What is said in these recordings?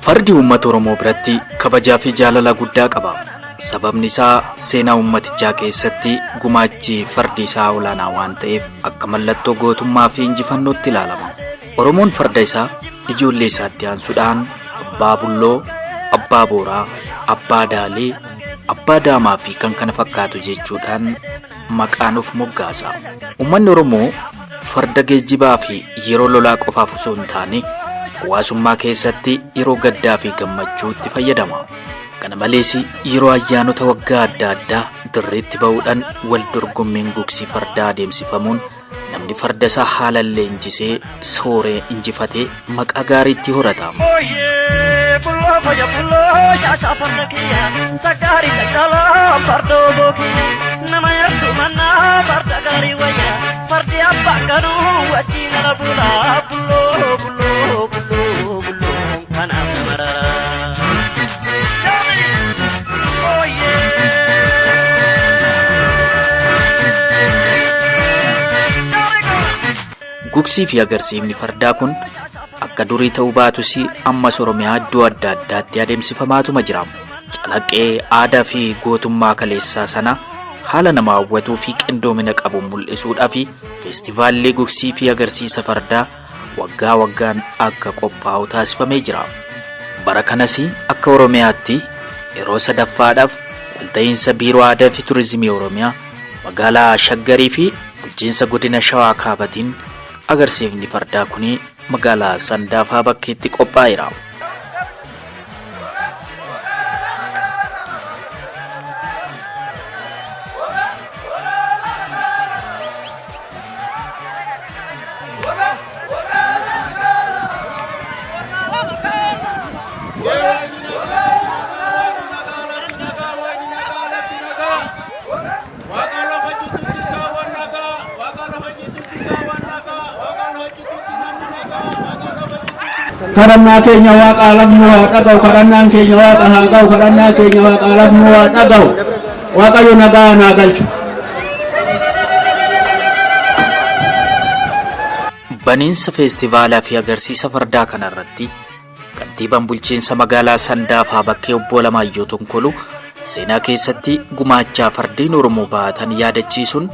Fardi uummata Oromoo biratti kabajaa fi jaalala guddaa qaba. Sababni isaa seenaa uummatichaa keessatti gumaachi fardi isaa olaanaa waan ta'eef akka mallattoo gootummaa fi injifannootti ilaalama. Oromoon farda isaa ijoollee isaatti aansuudhaan abbaa bulloo, abbaa booraa, abbaa daalee, abbaa daamaa fi kan kana fakkaatu jechuudhaan maqaan of moggaasa. Uummanni Oromoo farda geejjibaa fi yeroo lolaa qofaaf osoo hin taane hawaasummaa keessatti yeroo gaddaa fi gammachuutti fayyadama. Kana malees yeroo ayyaanota waggaa adda addaa dirreetti ba'uudhaan wal dorgommiin gugsii fardaa adeemsifamuun namni farda isaa haala leenjisee sooree injifatee maqaa gaariitti horata. Gugsii fi agarsiifni fardaa kun akka durii ta'uu baatus ammas Oromiyaa iddoo adda addaatti adeemsifamaatuma jira. Calaqqee aadaa fi gootummaa kaleessaa sana haala nama hawwatuu fi qindoomina qabu mul'isuudhaaf feestivaalli gugsii fi agarsiisa fardaa waggaa waggaan akka qophaa'u taasifamee jira. Bara kanas akka Oromiyaatti yeroo sadaffaadhaaf walta'iinsa biiroo aadaa fi turizimii Oromiyaa magaalaa Shaggarii fi bulchiinsa godina Shawaa Kaabatiin agarsiifni fardaa kun magaalaa Sandaafaa bakkeetti qophaa'eera. Karena keenya waaqa lafnu waaqa ga'u kadhannaan keenya waaqa haa ga'u kadhannaa keenya waaqa lafnu waaqa ga'u waaqayyo nagaa naa galchu. Baniinsa feestivaalaa fi agarsiisa fardaa kanarratti kantiibaan bulchiinsa magaalaa Sandaafaa bakkee obbo Alamaayyoo Tonkoluu seenaa keessatti gumaachaa fardiin Oromoo baatan yaadachiisuun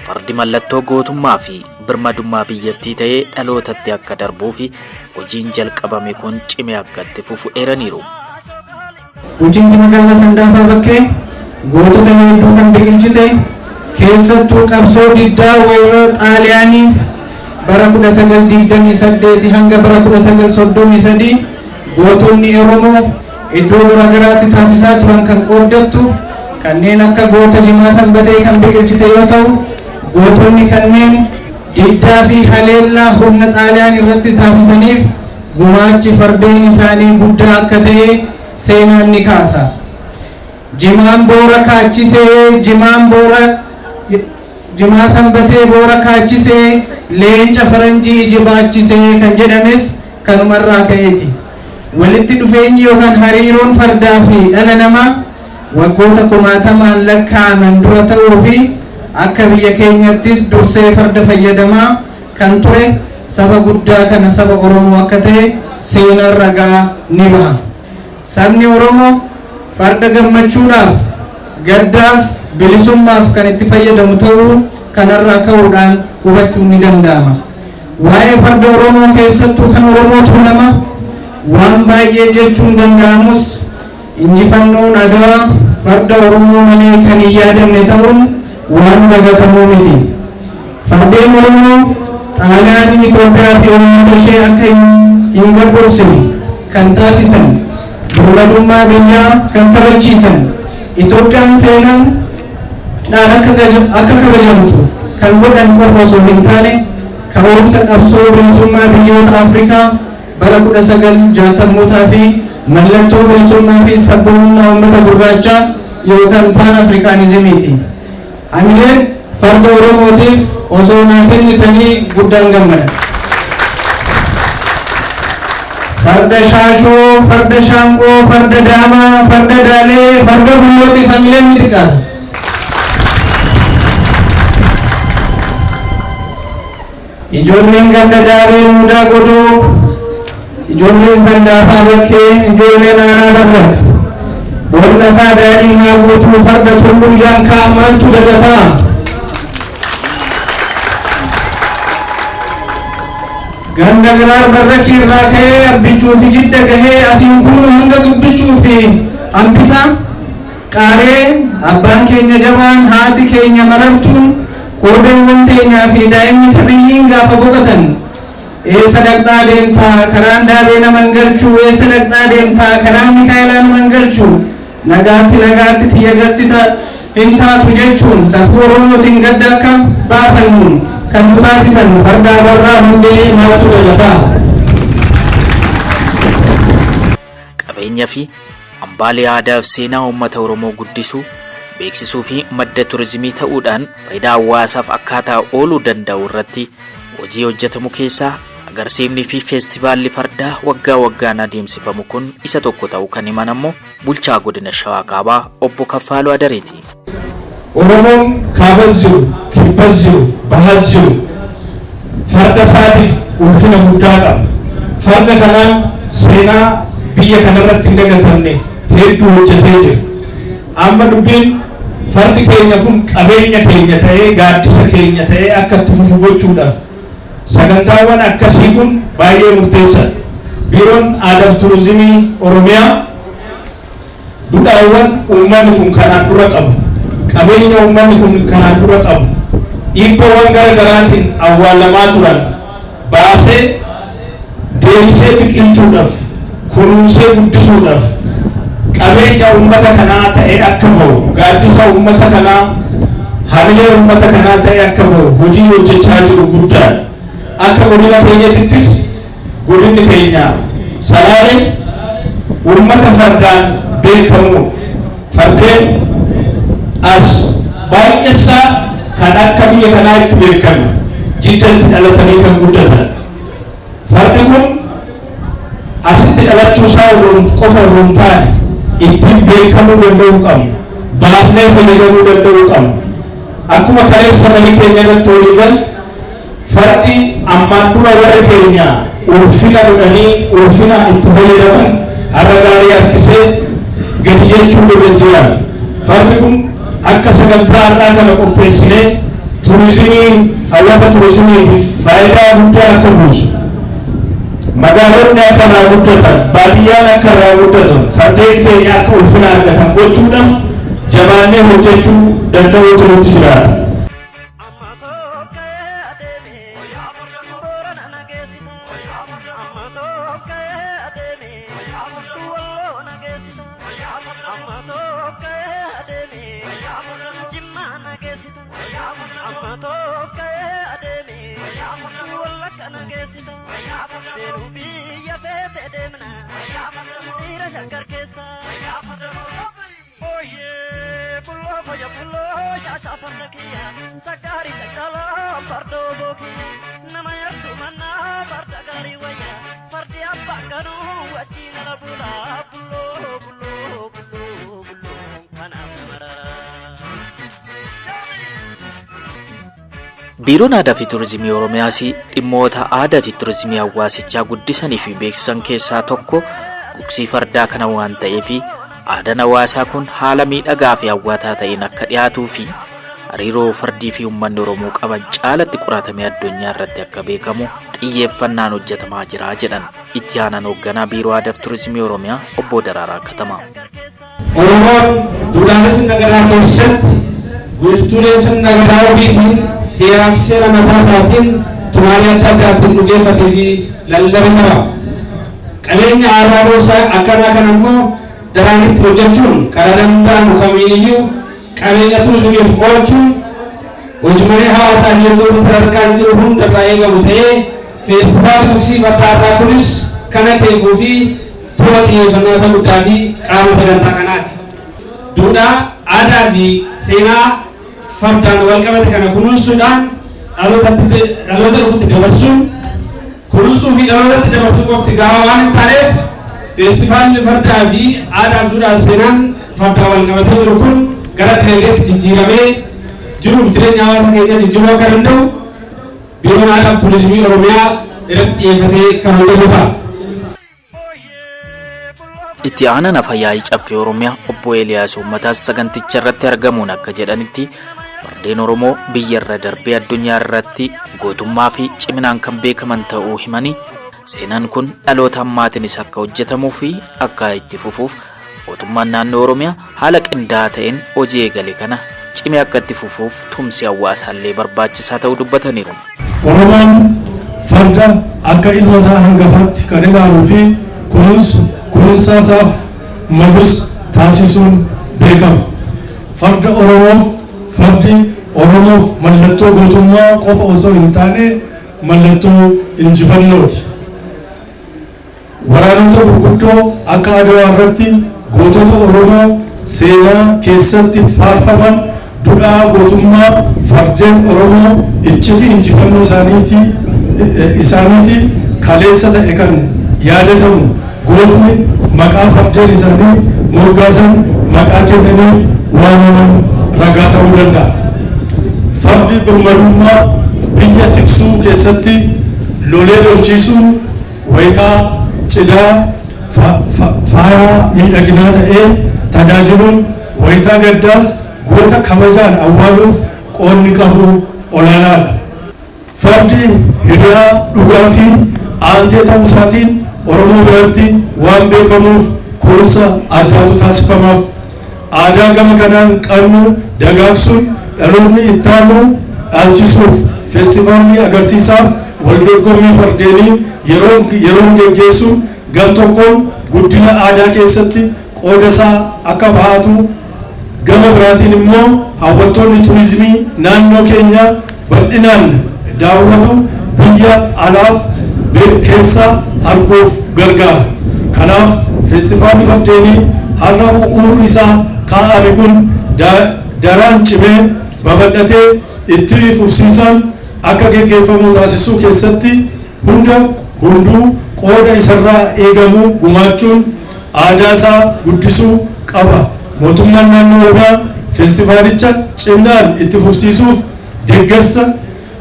fardi mallattoo gootummaa fi birmadummaa biyyattii ta'ee dhalootatti akka darbuu fi hojiin jalqabame kun cimee akka itti fufu eeraniiru. Bulchiinsi magaalaa Sandaafaa bakkee gootota hedduu kan biqilchite keessattuu qabsoo diddaa weerara xaaliyaanii bara 1928 hanga bara 1933 gootonni Oromoo iddoo garaagaraatti taasisaa turan kan qooddattu kanneen akka goota Jimaa Sanbatee kan biqilchite yoo ta'u gootonni kanneen diddaa fi haleellaa humna xaaliyaan irratti taasisaniif gumaachi fardeen isaanii guddaa akka ta'e seenaan ni kaasa. Jimaan boora kaachisee Jimaa Sanbatee boora kaachisee leenca faranjii jibaachisee kan jedhames kanumarraa ka'eeti. Walitti dhufeenyi yookaan hariiroon fardaa fi dhala namaa waggoota kumaatamaan lakkaa'aman dura ta'uu fi akka biyya keenyattis dursee farda fayyadamaa kan ture saba guddaa kana saba Oromoo akka ta'e seenaan ragaa ni baha. Sabni Oromoo farda gammachuudhaaf gaddaaf bilisummaaf kan itti fayyadamu ta'uu kanarraa ka'uudhaan hubachuun ni danda'ama. Waa'ee farda Oromoo keessattuu kan Oromoo tuulama waan baay'ee jechuun danda'amus injifannoon Adawaa farda Oromoo malee kan hin yaadamne ta'uun waan dagatamuu miti. Fardeen Oromoo Xaaliyaaniin Itoophiyaa fi uummata ishee akka hin gabroomsine kan taasisan, birmadummaa biyyaa kan kabachiisan, Itoophiyaan seenaadhaan akka kabajamtu kan godhan qofa osoo hin taane ka'umsa qabsoo bilisummaa biyyoota Afrikaa bara 1960mootaa fi mallattoo bilisummaa fi sabboonummaa uummata gurraachaa yookaan Pan Afrikaanizimiiti. Hamileen farda Oromootiif osoo naaf kennitanii guddaan gammada. Farda Shaashoo, farda Shaangoo, farda Daamaa, farda Daalee, farda Bullootiif hamileen ni xiqqaata. Ijoolleen ganda Daalee Muudaa Godoo, ijoolleen Sandaafaa Bakkee, ijoolleen Aanaa Barraaq, boonna isaa daadhiin haa guutuu farda Tulluu Jaankaa maaltu dagataa? Ganda Giraar Barrakii irraa ka'ee abbichuu fi jidda gahee asiin kun hanga dubbichuu fi hambisa qaaree abbaan keenya jabaan haati keenya marartuun qoodeewwan teenyaa fi daa'imni sabiyyiin gaafa boqotan eessa dhaqxaa deemtaa karaan daabee naman galchuu eessa dhaqxaa deemtaa karaan Mikaa'elaa naman galchuu nagaatti tiyya galti hin taatu jechuun safuu Oromootiin gadda akka baafannuun kan nu taasisan farda barraa hundee maaltu dagataa? Qabeenya fi hambaalee aadaa fi seenaa uummata Oromoo guddisuu, beeksisuu fi madda turizimii ta'uudhaan faayidaa hawaasaaf akkaataa ooluu danda'u irratti hojii hojjetamu keessaa agarsiifni fi feestivaalli fardaa waggaa waggaan adeemsifamu kun isa tokko ta'uu kan himan ammoo bulchaa godina Shawaa Kaabaa obbo Kaffaaluu Adareeti. Oromoon kaabas jiru, kibbas jiru, bahas jiru farda isaatiif ulfina guddaa qaba. Farda kanaan seenaa biyya kanarratti hin dagatamne hedduu hojjetee jira. Amma dubbiin fardi keenya kun qabeenya keenya ta'ee gaaddisa keenya ta'ee akka itti fufu gochuudhaaf sagantaawwan akkasii kun baay'ee murteessaadha. Biiroon Aadaa fi Turizimii Oromiyaa duudhaawwan uummanni kun kanaan dura qabu, qabeenya uummanni kun kanaan dura qabu, dhiibbaawwan gara garaatiin awwaalamaa turan baasee deebisee biqilchuudhaaf, kunuunsee guddisuudhaaf qabeenya uummata kanaa ta'ee akka bahu, gaaddisa uummata kanaa, hamilee uummata kanaa ta'ee akka bahu hojii hojjechaa jiru guddaadha. Akka godina keenyattis godinni keenya Salaaleen uummata fardaan beekamu. Fardeen as baay'eessaa kan akka biyya kanaa itti beekamu jiddatti dhalatanii kan guddatan. Fardi kun asitti dhalachuu isaa qofa hin taane ittiin beekamuu danda'uu qabna. Baafnee fayyadamuu danda'uu qabna. Akkuma kaleessa malee keenya irratti waliigal fardi ammaan dura warra keenya ulfina godhanii ulfina itti fayyadaman har'a gaarii harkisee gadi jechuu danda'an. Fardi kun akka sagantaa har'aa kana qopheessinee turizimii hawwata turizimiitiif faayidaa guddaa akka buusu. Magaalonni akka irraa guddatan, baadiyyaan akka irraa guddatan, fardeen keenya akka ulfina argatan gochuudhaaf jabaannee hojjechuu danda'uutu nutti jiraata. Biiroon Aadaa fi Turizimii Oromiyaas dhimmoota aadaa fi turizimii hawaasichaa guddisanii fi beeksisan keessaa tokko gugsii fardaa kana waan ta'eef aadaan hawaasaa kun haala miidhagaa fi hawwataa ta'een akka dhiyaatuu fi hariiroo fardii fi uummanni Oromoo qaban caalatti qoratamee addunyaa irratti akka beekamu xiyyeeffannaan hojjetamaa jira jedhan itti aanaan hoogganaa Biiroo Aadaa fi Turizimii Oromiyaa obbo Daraaraa Katamaa. Oromoon duudhaanis nagadaa keessatti wiirtuulee sirna gadaa ofiitiin heeraaf seera mataa isaatiin tumaalee adda addaatiin dhugeeffatee fi lallabe qaba. Qabeenya aadaa boosaa akkanaa kan immoo daraanitti hojjechuun karaa danda'amu kamiiniyyuu qabeenya turizimiif oolchuun hojiilee hawaasaa biyyoota sadarkaan jiru hundarraa eegamu ta'ee feestivaalii gugsii fardaa kunis kana keekuu fi toora xiyyeeffannaa isa guddaa fi qaama sagantaa kanaati. Duudhaa aadaa fi seenaa fardaan wal qabate kana kunuunsuudhaan dhaloota dhufutti dabarsuun kunuunsuu fi dhalootatti dabarsuu qofti gahaa waan hin taaneef feestivaalli fardaa fi aadaa duudhaa seenaan fardaa wal qabatee jiru kun gara dinagdeetti jijjiiramee jiruuf jireenya hawaasa keenya jijjiiruu akka danda'u Biiroon Aadaa fi Turizimii Oromiyaa irratti xiyyeeffatee kan hojjetudha. Itti aanaan afayyaa'ii caffee Oromiyaa obbo Eeliyaas Uummataas saganticha irratti argamuun akka jedhanitti fardeen Oromoo biyya irra darbee addunyaa irratti gootummaa fi ciminaan kan beekaman ta'uu himanii seenaan kun dhaloota ammaatiinis akka hojjetamuu fi akka itti fufuuf mootummaan naannoo Oromiyaa haala qindaa'aa ta'een hojii eegale kana cimee akka itti fufuuf tumsi hawaasaallee barbaachisaa ta'uu dubbataniiru. Oromoon farda akka ilma isaa hangafaatti kan ilaaluu fi kunuunsaasaaf magus taasisuun beekama. Fardi Oromoof mallattoo gootummaa qofa osoo hin taane mallattoo injifannooti. Waraanota gurguddoo akka Adawaa irratti gootota Oromoo seenaa keessatti faarfaman duudhaa gootummaa fardeen Oromoo icciti injifannoo isaaniiti kaleessa ta'e kan yaadatamu gootni maqaa fardeen isaanii moggaasan maqaa kennaniif waamaman ragaa ta'uu danda'a. Fardi birmadummaa biyya tiksuu keessatti lolee lolchiisuun wayitaa cidhaa faayaa miidhaginaa ta'ee tajaajiluun wayitaa gaddaas goota kabajaan awwaaluuf qoonni qabu olaanaadha. Fardi hiriyaa dhugaa fi aantee ta'uu isaatiin Oromoo biratti waan beekamuuf kunuunsa addaatu taasifamaaf. Aadaa gama kanaan qabnu dagaagsuun dhaloonni itti aanu dhaalchisuuf feestivaalli agarsiisaaf waldorgommii fardeenii yeroon geggeessuun gam tokkoon guddina aadaa keessatti qooda isaa akka bahatu gama biraatiin immoo hawwattoonni turizimii naannoo keenya bal'inaan daawwatu biyya alaaf keessaa arguuf gargaara. Kanaaf feestivaalli fardeenii har'a bu'uurri isaa kaa'ame kun daraan cimee babal'atee itti fufsiisaan akka geggeeffamu taasisuu keessatti hunduu qooda isarraa eegamu gumaachuun aadaa isaa guddisuu qaba. Mootummaan naannoo Oromiyaa feestivaalicha cimnaan itti fufsiisuuf deeggarsa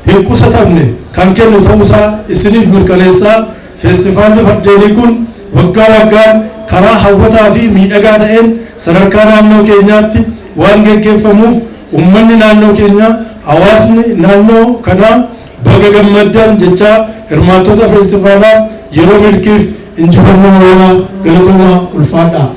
hin qusatamne kan kennu ta'uusaa isiniif mirkaneessaa. Feestivaalli fardeenii kun waggaa waggaan karaa hawwataa fi miidhagaa ta'een sadarkaa naannoo keenyaatti waan geggeeffamuuf uummanni naannoo keenyaa hawaasni naannoo kanaa baga gammaddan jechaa hirmaattota feestivaalaaf yeroo milkiif injifannoo Oromoo galatoomaa ulfaadhaa.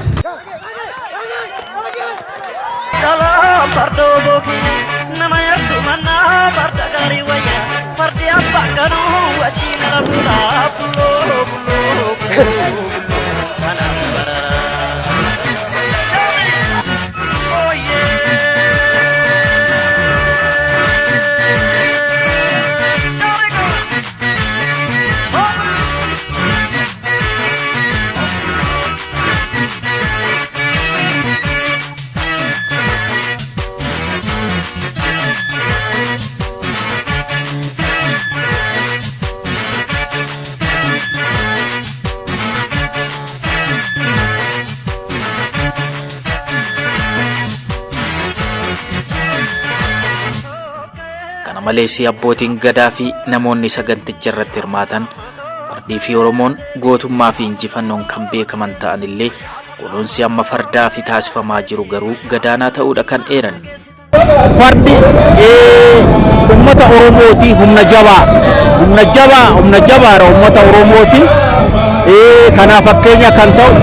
Kana malees abbootiin gadaa fi namoonni saganticha irratti hirmaatan fardii fi Oromoon gootummaa fi injifannoon kan beekaman ta'an illee kunuunsi amma fardaa fi taasifamaa jiru garuu gadaanaa ta'uudha kan eeran. Fardi ummata Oromooti humna jabaa ummata Oromooti kanaaf fakkeenya kan ta'u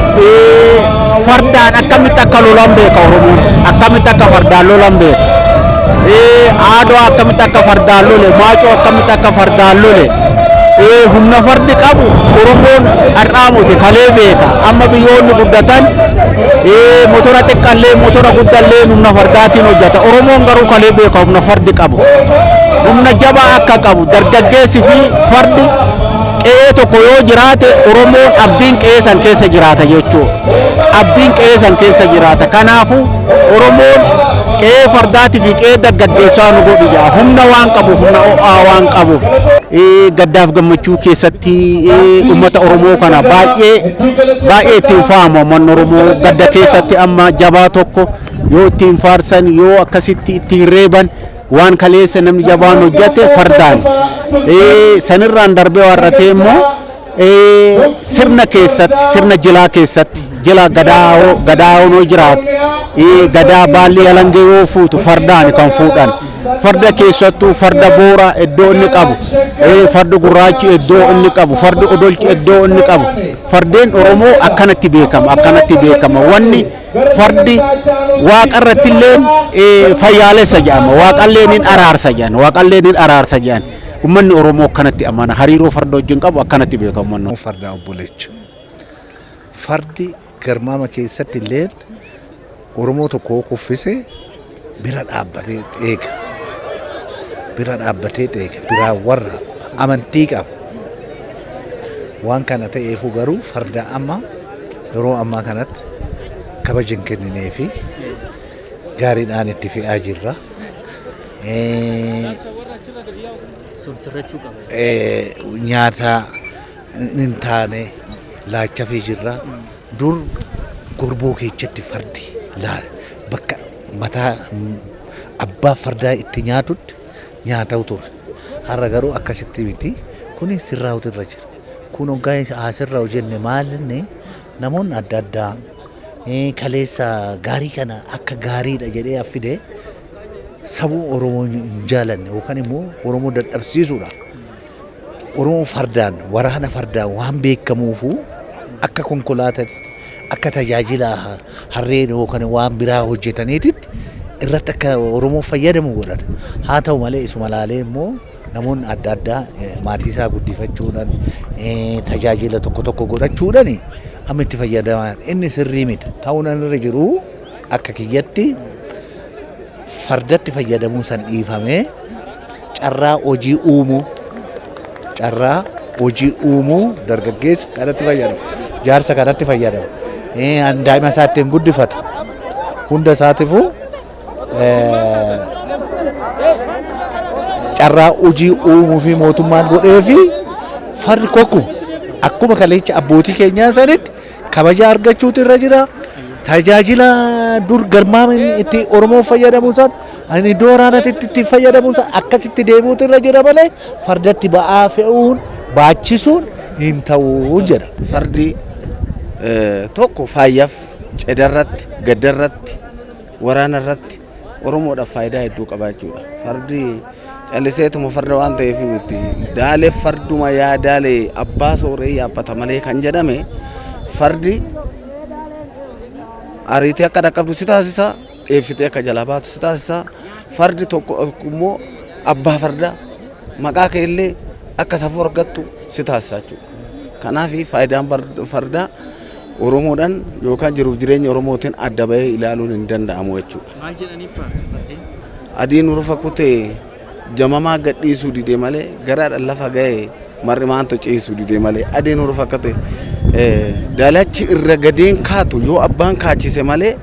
fardaan akkamitti akka lolan beeka Oromoon akkamitti akka fardaan lolan beeka aadoo akkamitti akka fardaan lole maacoo akkamitti akka fardaan lole humna fardi qabu Oromoon har'aamuti kalee beeka amma biyyoonni guddatan motora xiqqaallee motora guddaallee humna fardaatiin hojjeta Oromoon garuu kalee beeka humna fardi qabu humna jabaa akka qabu dargaggeessi fi fardi qe'ee tokko yoo jiraate Oromoon abdiin qe'ee san keessa jiraata jechuudha abdiin qe'ee san keessa jiraata kanaafu Oromoon qe'ee fardaatii fi qe'ee dargaggeessaa nu godhu jaa humna waan qabu humna ho'aa waan qabu gaddaaf gammachuu keessatti ummata Oromoo kana baay'ee ittiin faamu uummanni Oromoo gadda keessatti amma jabaa tokko yoo ittiin faarsan yoo akkasitti ittiin reeban waan kaleessa namni jabaan hojjete fardaan sanirraan darbee warratee immoo sirna keessatti sirna jilaa keessatti jila gadaa'oo noo jiraatu gadaa baalli alangee yoo fuutu fardaan kan fuudhan farda keessattuu farda boora iddoo inni qabu farda gurraachi iddoo inni qabu farda odolchi iddoo inni qabu fardeen Oromoo akkanatti beekama wanni fardi waaqarratti illee fayyaalessa jedhama waaqalleen araarsa jedhan ummanni Oromoo akkanatti amana hariiroo farda wajjin qabu akkanatti beekama farda obboleecha fardi garmaama keessatti illee Oromoo tokko kuffise bira dhaabbatee eega biraa warra amantii qaba waan kana ta'eefu garuu farda amma yeroo ammaa kanatti kabajan kenninee fi gaariidhaan itti fe'aa jirra. Nyaata hin taane laachafee jirra. Dur gorboo keessatti fardi bakka mataa abbaa fardaa itti nyaatutti nyaatau ture. Har'a garuu akkasitti miti kuni sirraa'utu irra jira. Kun hoggaa asirraa hojjenne maalinni namoonni adda addaa kaleessa gaarii kana akka gaariidha jedhee affide sabuu Oromoo hin jaalanne yookaan immoo Oromoo dadhabsiisuudha. Oromoo fardaan waraana fardaan waan beekamuufu akka konkolaataatti akka tajaajila harreen yookaan waan biraa hojjetaniititti irratti akka Oromoo fayyadamu godhan. Haa ta'u malee isuma laalee immoo namoonni adda addaa maatii isaa guddifachuudhaan tajaajila tokko godhachuudhaan amma itti fayyadaman inni sirrii miti. Ta'uun irra jiru akka kiyyatti fardatti fayyadamuu san dhiifamee carraa hojii uumuu dargaggeessi kanatti fayyadamu. Jaarsa kanatti fayyadamu. Daa'ima isaatti hin guddifatu. Hunda isaatiifuu carraa hojii uumuu fi mootummaan godhee fi fardi kokku akkuma kaleessa abbootii keenyaa sanitti kabaja argachuutu irra jira. Tajaajila dur garmaamni itti Oromoo fayyadamu san ani iddoo waraanaatti itti fayyadamu san akkasitti deebi'uutu irra jira malee fardatti ba'aa fe'uun baachisuun hin ta'uu jedha. Fardi tokko faayyaaf cedarratti gaddarratti waraanarratti Oromoodhaaf faayidaa hedduu qabaachuudha. Fardi calliseetuma farda waan ta'eef miti daalee farduma yaadaalee abbaa sooree yaabbata malee kan jedhame fardi ariitii akka dhaqqabdu si taasisa dheeffitee akka jalaa baatu si taasisa fardi tokko immoo abbaa farda maqaa kee illee akka safuu argattu si taasisa jechuudha. Kanaaf faayidaan fardaa Oromoodhaan yookaan jiruuf jireenya Oromootiin adda bahee ilaaluun hin danda'amu jechuudha. Maal jedhanii faarsu? Adiin rufa kutee jamamaa gadhiisuu didee malee garaadhaan lafa ga'ee marri maanto ceesuu didee malee adiin rufa kutee daalachi irra gadeen kaatu yoo abbaan kaachise malee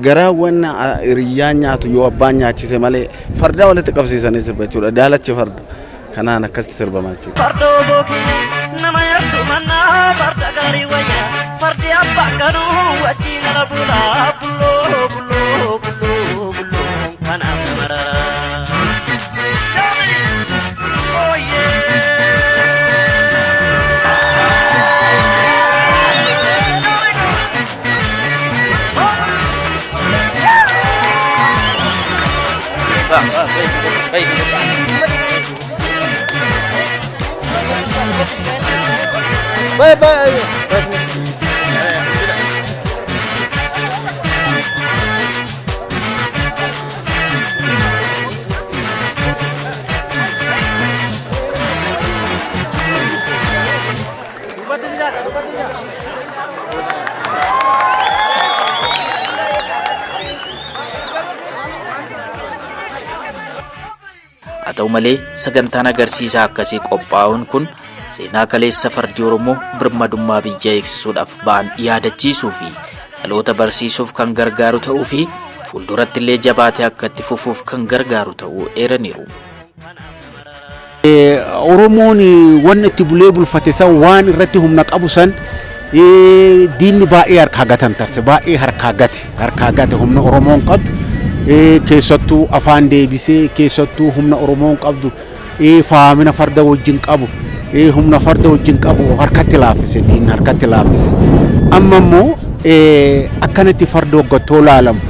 garaa wanna hiriyyaan nyaatu yoo abbaan nyaachise malee fardaa walitti qabsiisanii sirba jechuudha. Daalachi farda kanaan akkasitti sirbamaa jechuudha. Fardoo bookii nama yaaddu mannaa farda gaarii wayyaa fardi abbaan kanuu wajjin ala bulaa bulloo kanaaf mararaa. haa ta'u malee sagantaan agarsiisaa akkasii qophaa'uun kun seenaa kaleessa fardi Oromoo birmadummaa biyya eegsisuudhaaf ba'an yaadachiisuu fi dhaloota barsiisuuf kan gargaaru ta'uu fi fuulduratti illee jabaatee akka itti fufuuf kan gargaaru ta'uu eeraniiru. Oromoon waan itti bulee bulfate san waan irratti humna qabu san diinni baay'ee harkaa gatan tarse baay'ee harkaa gate humna Oromoon qabdu keessattuu afaan deebisee keessattuu humna Oromoon qabdu faamina farda wajjin qabu humna farda wajjin qabu harkatti laafise diinni harkatti laafise amma immoo akkanatti farda hoggattoo laalamu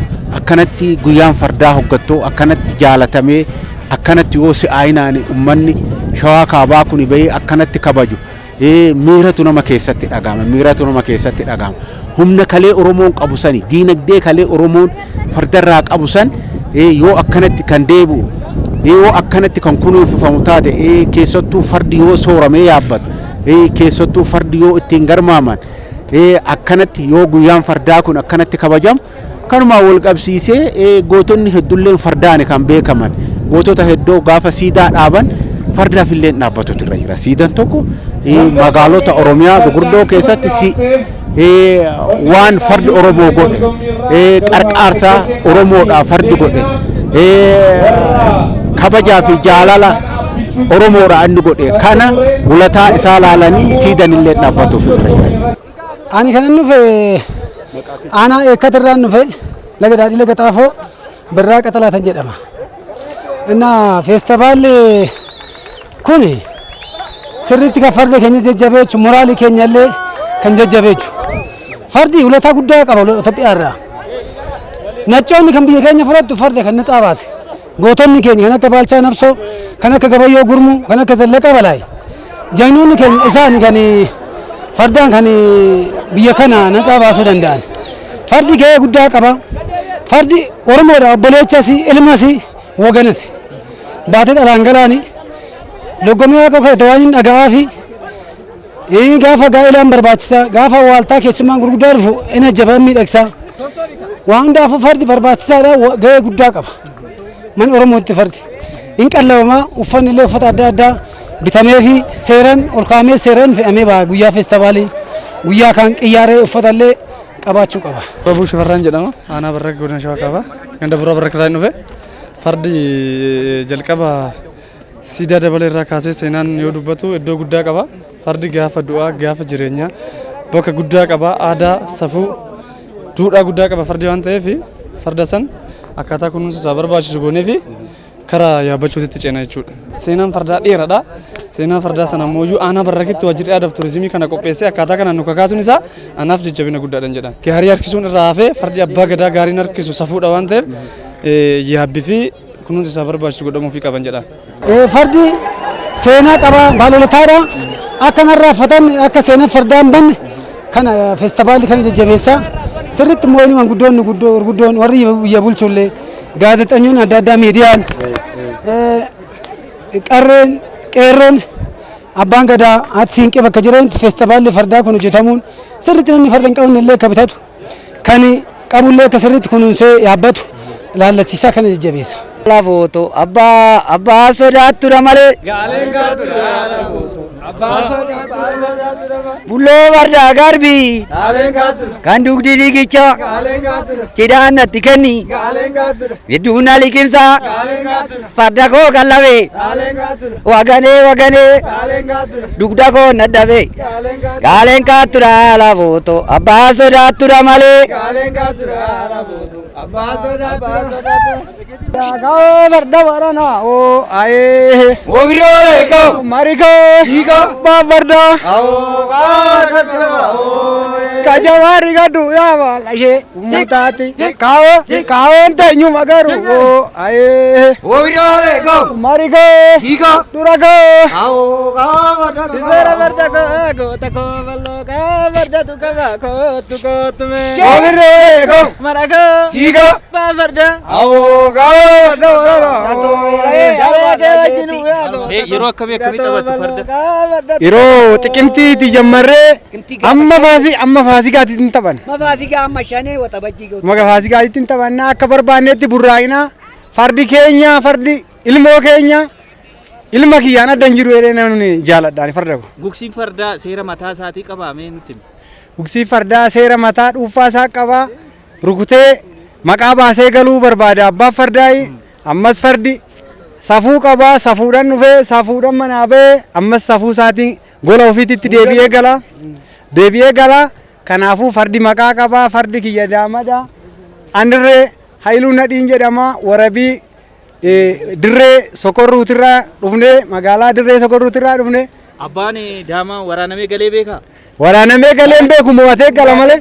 akkanatti guyyaan fardaa hoggattoo akkanatti jaalatamee akkanatti yoo si'aayinaani ummanni shawaa kaabaa kuni bahee akkanatti kabaju miiratu nama keessatti dhagama humna kalee Oromoon qabu sani diinagdee kalee Oromoon fardarraa qabu san yoo akkanatti kan deebi'u yoo akkanatti kan kunuunfamu taate keessattuu fardi yoo sooramee yaabbatu keessattuu fardi yoo ittiin garmaaman akkanatti yoo guyyaan fardaa kun akkanatti kabajamu kanumaa wal qabsiisee gootonni hedduulleen fardaan kan beekaman gootota hedduu gaafa siidaa dhaaban fardaaf illee dhaabbatutu irra jira siidaan tokko magaalota Oromiyaa gurguddoo keessatti waan fardi Oromoo godhe qarqaarsaa Oromoodhaa fardi godhe kabajaa fi jaalala Oromoodhaa inni godhe kana ulataa isaa laalanii siidaan illee dhaabbatuuf irra jira. Ani kanan dhufe aanaa eekkatirraan dhufe laga daadhii laga xaafoo birraa qaxalaatan jedhama. Inna feestivaalli kun sirriitti kan farda keenya jajjabeechu moraalii keenya illee kan jajjabeechu fardi ulataa guddaa qaba Itoophiyaa irraa. Nachoonni kan biyya keenya fudhattu farda kan naxaa baase gootonni keenya kan akka Baalchaa Nabsoo kan akka Gabayyoo Gurmuu kan akka Zallaqaa Balaay jagnoonni keenya isaan kan fardaan kan biyya kana naxaa baasuu danda'an. Fardi gahee guddaa qaba. Fardi Oromoodha obboleechas ilmas waganas baatee dhalaan galaani loggomee akka ka'e waan dhaga'aa fi gaafa gaa'elaan barbaachisa gaafa waaltaa keessummaan gurguddaa dhufu ina jabaan miidhagsaa waan hundaafuu fardi barbaachisaadha gahee guddaa qaba. Man Oromootti fardi hin qallabamaa uffanni illee uffata adda addaa bitamee fi seeraan ol kaa'amee seeraan fe'amee ba'a guyyaa feestivaalii guyyaa kan qiyyaaree uffata illee qabaachuu qaba. Babuu Shifarraan jedhama. Aanaa Barraaq Godina Shawaa Kaabaa. Ganda Buraa Barraaqirraa dhufe fardi jalqaba siidaa dabalee irraa kaasee seenaan yoo dubbatu iddoo guddaa qaba. Fardi gaafa du'aa gaafa jireenyaa bakka guddaa qaba. Aadaa safuu duudhaa guddaa qaba fardi waan ta'eef farda san akkaataa kunuunsa isaa barbaachisu goonee fi karaa yaabbachuutti ceena jechuudha. Seenaan fardaa dheeraadha. Seenaan fardaa sana ammoo aanaa Barraqitti waajjirri aadaa fi turizimii kana qopheessee akkaataa kanaan nu kakaasuun isaa anaaf jajjabina guddaadhaan jedhan. Gaarii harkisuun irraa hafee fardi abbaa gadaa gaariin harkisu safuudha waan ta'eef yaabbii fi kunuunsa isaa barbaachisu godhamuufii qaban jedhan. Fardi seenaa qaba baalolataadha. Akka narraa uffatan akka seenaa fardaan banne kana feestivaalii kana jajjabeessa. Sirriitti immoo inni gurguddoon warri biyya bulchullee gaazexeessonni adda addaa miidiyaan qarreen qeerroon abbaan gadaa ati siinqee bakka jiranitti feestivaalli fardaa kun hojjetamuun sirriitti namni farda hin qabne illee akka bitatu kan qabullee akka sirriitti kunuunsee yaabbatu ilaallachiisaa kana jajjabeessa. Lafooto abbaa sodaatudha malee. Bulloo fardaa garbii kan dugdi liigicha cidhaan natti kenni hedduun na liqimsa farda koo qallabe waganee dugda koo naddabe gaaleen kaattura lafooto abbaa sodaatudha malee. Farda warana o aye obirole ko mariko ika ba farda o Kajawari gadu ya walashe mutati kawo tenyu magaru aye Oirole go marigo Higo durago Ao ga Tibera verda go tako ballo ka verda tu ka tume Oirole go marago Higo ba verda Ao ga yeroo akkamii taphatu farda yeroo xiqimtiiti jammarree amma faasikaatiitti hin taphanna. Mafaasiga amma shane wata bajji go Maga faasikaatiitti hin taphanna akka barbaannetti burraa'ina fardi keenya fardi ilmoo keenya ilma kiyyaan adda hin jiru jedhee namni jaaladhaan farda ko. Gugsiin fardaa seera mataa isaatii qabaa mee nutti himi? Gugsiin fardaa seera mataa dhuunfaa isaa qaba rukutee maqaa baasee galuu barbaada abbaan fardaayi ammas fardi safuu qaba safuudhaan dhufee safuudhaan manaa ba'ee ammas safuu isaatiin gola ofiitti deebi'ee gala kanaafuu fardi maqaa qaba fardi kiyya daamada andirree hailuu nadhiin jedhama warabii dirree sokorruutirraa dhufne magaalaa dirree sokorruutirraa dhufne. Abbaan daamaa waraanamee galee beekaa? Waraanamee galee hin beeku mo'atee gala malee.